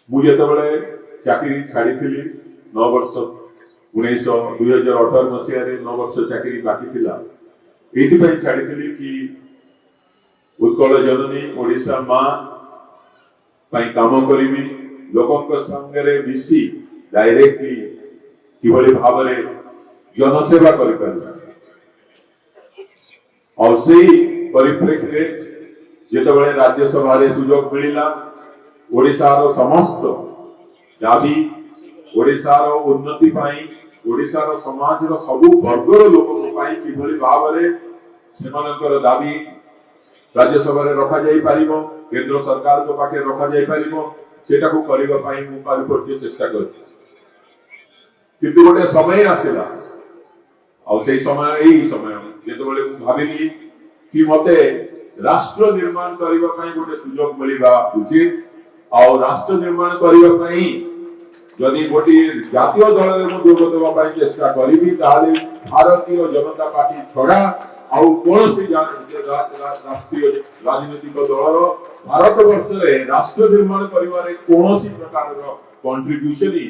मु जेतबेले चाकरी छाड़ी 9 वर्ष 2018 मसीह 9 वर्ष चाकरी बाकी थिला एथि छाड़ी कि उत्कल जननी ओडिशा मां पई काम करिवि लोकक संगे मिसी डायरेक्टली किभली भाव में जनसेवा करि पारिबा और सेही परिप्रेक्षी जेतबेले राज्यसभा रे सुयोग मिलिला ओडिशार समस्त दाबी ओडिशार उन्नति पाई ओडिशार समाजर सबु वर्गर लोक पाई किभली भाव में सेमानकर दाबी राज्यसभा रे रखा जाई पारिबो केंद्र सरकार को पाखे रखा जाई पारिबो सेटा को करिबा पाई मु पारिपर्य चेष्टा करछि किंतु गोटे समय आसिला और से समय एही समय जेतबेले मु भाबिली कि मते राष्ट्र निर्माण करिबा पाई गोटे सुयोग मिलिबा उचित और राष्ट्र निर्माण करिबा पाई जदि गोटे जातीय दल रे मु जोग देबा पाई चेष्टा करिबी ताले भारतीय जनता पार्टी छडा आउ कोनोसी राष्ट्रीय राजनीतिक दलर भारत वर्ष रे राष्ट्र निर्माण करिवारे कोनोसी प्रकार कंट्रीब्यूशन ही